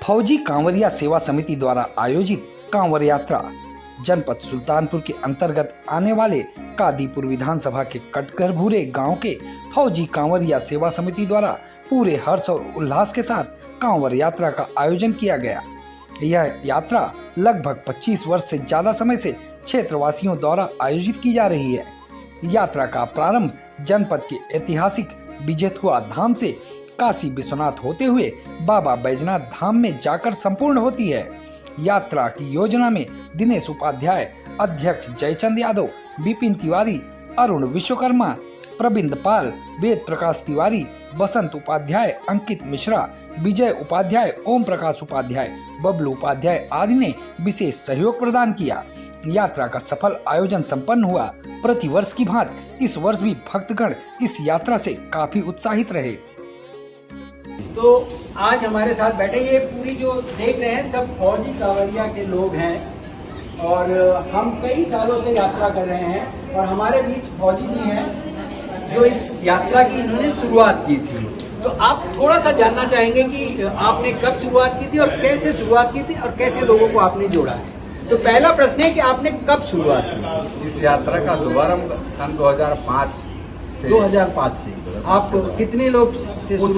फौजी कांवरिया सेवा समिति द्वारा आयोजित कांवर यात्रा जनपद सुल्तानपुर के अंतर्गत आने वाले कादीपुर विधानसभा के कटघरभूरे गांव के फौजी कांवरिया सेवा समिति द्वारा पूरे हर्ष और उल्लास के साथ कांवर यात्रा का आयोजन किया गया। यह यात्रा लगभग 25 वर्ष से ज्यादा समय से क्षेत्रवासियों द्वारा आयोजित की जा रही है। यात्रा का प्रारंभ जनपद के ऐतिहासिक बिजेथुआ धाम से काशी विश्वनाथ होते हुए बाबा बैजनाथ धाम में जाकर संपूर्ण होती है। यात्रा की योजना में दिनेश उपाध्याय, अध्यक्ष जयचंद यादव, विपिन तिवारी, अरुण विश्वकर्मा, प्रबिंद पाल, वेद प्रकाश तिवारी, बसंत उपाध्याय, अंकित मिश्रा, विजय उपाध्याय, ओम प्रकाश उपाध्याय, बबलू उपाध्याय आदि ने विशेष सहयोग प्रदान किया। यात्रा का सफल आयोजन संपन्न हुआ। प्रति वर्ष की भांति इस वर्ष भी भक्तगण इस यात्रा से काफी उत्साहित रहे। तो आज हमारे साथ बैठे ये पूरी जो देख रहे हैं सब फौजी कांवरिया के लोग हैं और हम कई सालों से यात्रा कर रहे हैं और हमारे बीच फौजी जी हैं जो इस यात्रा की इन्होंने शुरुआत की थी। तो आप थोड़ा सा जानना चाहेंगे कि आपने कब शुरुआत की थी और कैसे शुरुआत की थी और कैसे लोगों को आपने जोड़ा है। तो पहला प्रश्न है कि आपने कब शुरुआत की? इस यात्रा का शुभारंभ सन 2005 से। आप कितने लोग से उस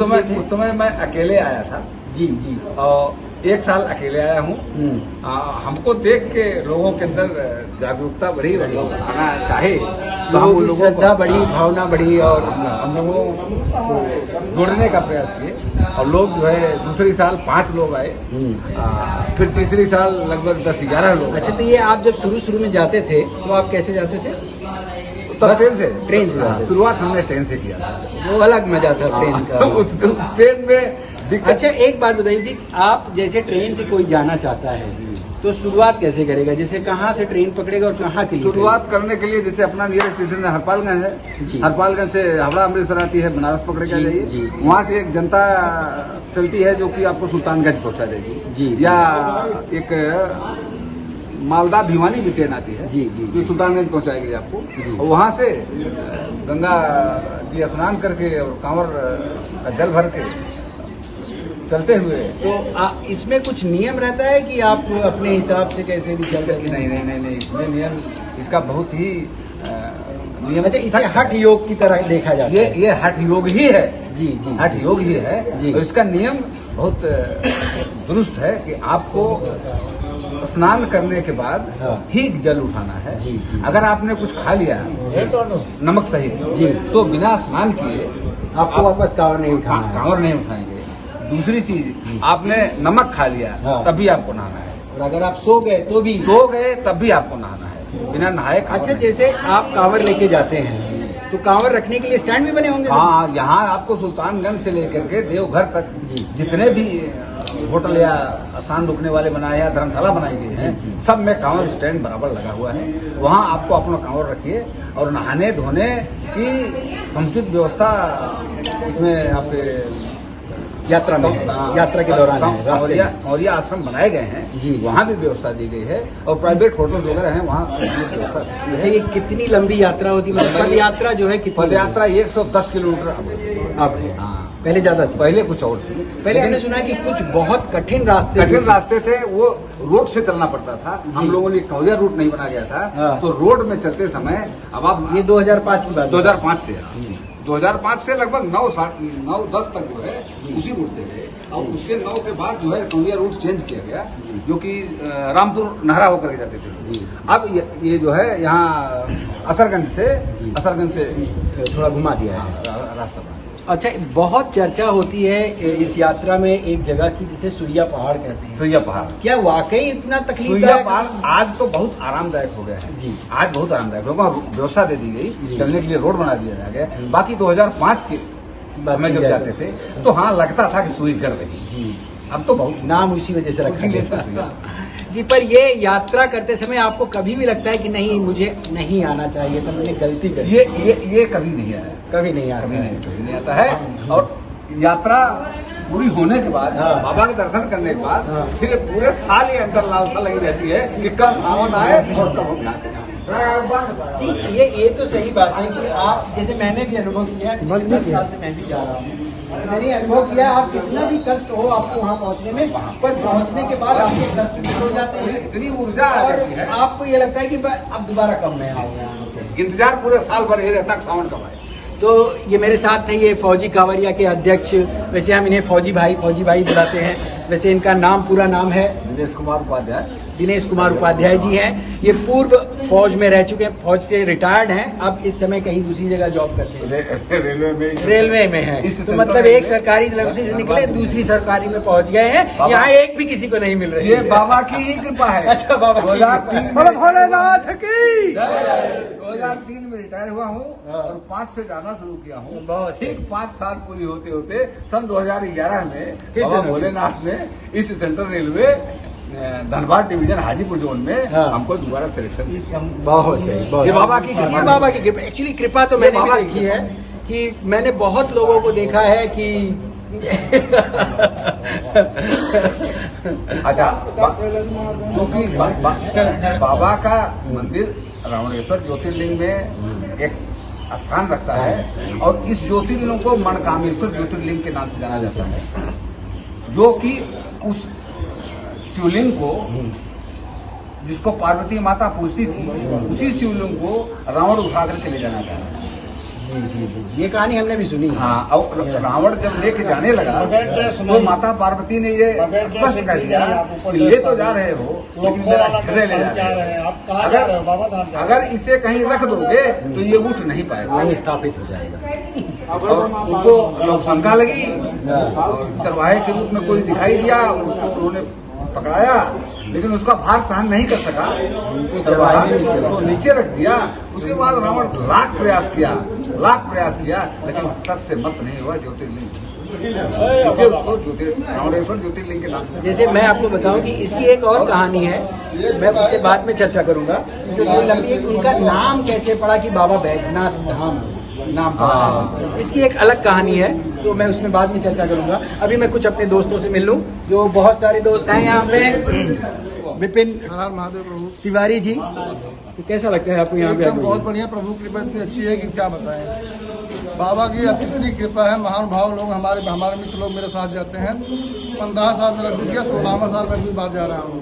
समय मैं अकेले आया था। जी जी। और 1 साल अकेले आया हूँ। हमको देख के लोगों के अंदर जागरूकता बढ़ी, आना चाहे तो हम लोगों श्रद्धा बढ़ी, भावना बढ़ी और हम लोगों को जोड़ने का प्रयास किए। और लोग जो है दूसरी साल 5 लोग आए, फिर तीसरी साल लगभग 10-11 लोग। अच्छा, तो ये आप जब शुरू में जाते थे तो आप कैसे जाते थे? ट्रेन से शुरुआत हमने ट्रेन से किया था। वो अलग मजा था ट्रेन का। उस ट्रेन में अच्छा, एक बात बताइए जी, आप जैसे ट्रेन से कोई जाना चाहता है तो शुरुआत कैसे करेगा? जैसे कहाँ से ट्रेन पकड़ेगा और कहाँ के लिए? शुरुआत करने के लिए जैसे अपना नियर स्टेशन हरपालगंज है, हरपालगंज से हावड़ा अमृतसर आती है, बनारस पकड़ के जाइए। वहाँ से एक जनता चलती है जो कि आपको सुल्तानगंज पहुँचा देगी जी। या एक मालदा भिवानी भी ट्रेन आती है जी जी, जो सुल्तानगंज पहुँचाएगी आपको। और वहाँ से गंगा जी स्नान करके और कांवर का जल भर के चलते हुए। तो इसमें कुछ नियम रहता है कि आप अपने हिसाब से कैसे भी चल सकते? नहीं, इसमें नियम इसका बहुत ही नियम। अच्छा, इसे हठ योग की तरह देखा जाता है? ये हठ योग ही है जी जी, हठ योग ही है जी। और इसका नियम बहुत दुरुस्त है कि आपको स्नान करने के बाद ही जल उठाना है जी जी। अगर आपने कुछ खा लिया नमक सहित जी, तो बिना स्नान किए आपको वापस कांवर नहीं उठाना, कांवर नहीं उठाएंगे। दूसरी चीज, आपने नमक खा लिया तभी आपको नहाना है। और अगर आप सो गए तब भी आपको नहाना है, बिना नहाए। अच्छा, जैसे आप कांवर लेके जाते हैं तो कांवर रखने के लिए स्टैंड भी बने होंगे? हाँ, यहाँ आपको सुल्तानगंज से लेकर के देवघर तक जितने भी होटल या आसान रुकने वाले बनाए या धर्मशाला बनाई गई है, सब में कांवर स्टैंड बराबर लगा हुआ है। वहाँ आपको अपना कांवर रखिए और नहाने धोने की समुचित व्यवस्था इसमें आपके यात्रा में यात्रा के दौरान कांवरिया आश्रम बनाए गए हैं जी। वहाँ भी व्यवस्था दी गई है और प्राइवेट होटल्स वगैरह हैं, वहाँ व्यवस्था। अच्छा, ये कितनी लंबी यात्रा होती है? मतलब पद यात्रा जो है कितनी? पद यात्रा 110 किलोमीटर अब है। हाँ, पहले ज्यादा थी? पहले कुछ और थी। पहले हमने सुना है कि कुछ बहुत कठिन रास्ते थे, वो रोड से चलना पड़ता था। हम लोगों ने कांवरिया रूट नहीं बना गया था, तो रोड में चलते समय अब आप ये 2005 की बात? 2005 से लगभग 9-10 तक जो है उसी रूट से गए। और उसके 9 के बाद जो है कांवरिया रूट चेंज किया गया, जो कि रामपुर नहरा होकर के जाते थे। अब ये जो है यहाँ असरगंज से थोड़ा घुमा दिया है रास्ता बना। अच्छा, बहुत चर्चा होती है इस यात्रा में एक जगह की जिसे सुइया पहाड़ कहते हैं। सुइया पहाड़ क्या वाकई इतना तकलीफ? सुइया पहाड़ आज तो बहुत आरामदायक हो गया है जी। आज बहुत आरामदायक, लोगों को व्यवस्था दे दी गई, चलने के लिए रोड बना दिया गया। बाकी 2005 के समय जब जाते थे तो हाँ लगता था कि सुई गड़ रही जी। अब तो बहुत नाम उसी वजह से रखा गया जी। पर ये यात्रा करते समय आपको कभी भी लगता है कि नहीं, मुझे नहीं आना चाहिए था, मैंने गलती कर? ये कभी नहीं आया, कभी नहीं आता है। और यात्रा पूरी होने के बाद, बाबा के दर्शन करने के बाद फिर पूरे साल ये अंदर लालसा लगी रहती है कि कब सावन आए और कब हम जा सकें। जी, ये तो सही बात है कि आप जैसे मैंने भी अनुभव किया, 10 साल से मैं भी जा रहा हूँ मैंने अनुभव किया, आप कितना भी कष्ट हो आपको वहाँ पहुँचने में, पर पहुँचने के बाद आपके कष्ट भी हो जाते हैं, इतनी ऊर्जा और आपको ये लगता है कि अब दोबारा कब मैं आऊँ यहाँ पे। इंतजार पूरे साल भर ही रहता सावन कब आए। तो ये मेरे साथ थे ये फौजी कांवरिया के अध्यक्ष, वैसे हम इन्हें फौजी भाई बुलाते हैं, वैसे इनका पूरा नाम है दिनेश कुमार उपाध्याय जी हैं। ये पूर्व फौज में रह चुके हैं, फौज से रिटायर्ड हैं, अब इस समय कहीं दूसरी जगह जॉब करते हैं, रेलवे में है। तो मतलब एक सरकारी नौकरी से निकले दूसरी सरकारी में पहुंच गए हैं, यहाँ एक भी किसी को नहीं मिल रही। ये बाबा की ही कृपा है। अच्छा, बाबा 2003 की 2003 में रिटायर हुआ हूँ और 5 से जाना शुरू किया हूँ। ठीक 5 साल पूरी होते होते सन 2011 में बाबा भोलेनाथ ने इस central railway Dhanbad division Hajipur zone में हमको दोबारा सिलेक्शन किया। बहुत सही, ये बाबा की कृपा। ये बाबा की कृपा। एक्चुअली कृपा तो मैंने भी देखी है कि मैंने बहुत लोगों को देखा है कि अच्छा, क्योंकि बाबा का मंदिर रावणेश्वर ज्योतिर्लिंग में एक स्थान रखता है और इस ज्योतिर्लिंग को मनकामेश्वर ज्योतिर्लिंग के नाम से जाना जाता है, जो कि उस शिवलिंग को जिसको पार्वती माता पूजती थी, उसी शिवलिंग को रावण उठा करके ले जाना चाहता है। जी, ये कहानी हमने भी सुनी। हाँ, और रावण जब लेके जाने लगा तो माता पार्वती ने ये स्पष्ट कह दिया कि ले तो जा रहे हो लेकिन मेरा हृदय ले जा रहे हो। अगर इसे कहीं रख दोगे तो ये उठ नहीं पाएगा, वही स्थापित हो जाएगा। और उनको लोग शंका लगी और चरवाहे के रूप में कोई दिखाई दिया, उसको उन्होंने पकड़ाया लेकिन उसका भार सहन नहीं कर सका, तो नीचे रख दिया। उसके बाद रावण लाख प्रयास किया लेकिन तस से मस नहीं हुआ ज्योतिर्लिंग, इससे उसको रावणेश्वर ज्योतिर्लिंग के नाम से। जैसे मैं आपको बताऊं कि इसकी एक और कहानी है, मैं उससे बाद में चर्चा करूंगा, क्योंकि लंबी एक उनका नाम कैसे पड़ा कि बाबा बैजनाथ धाम नाम पड़ा, इसकी एक अलग कहानी है, तो मैं उसमें बाद में चर्चा करूंगा। अभी मैं कुछ अपने दोस्तों से मिल लूं, जो बहुत सारे दोस्त हैं यहाँ पे। विपिन महादेव प्रभु तिवारी जी, तो कैसा लगता है आपको यहाँ पे? एकदम बहुत बढ़िया, प्रभु की कृपा इतनी अच्छी है कि क्या बताएं। बाबा की इतनी कृपा है, महानुभाव लोग हमारे मित्र लोग मेरे साथ जाते हैं। 15 साल मेरा बीत गया, 16वां साल मैं भी बाहर जा रहा हूँ।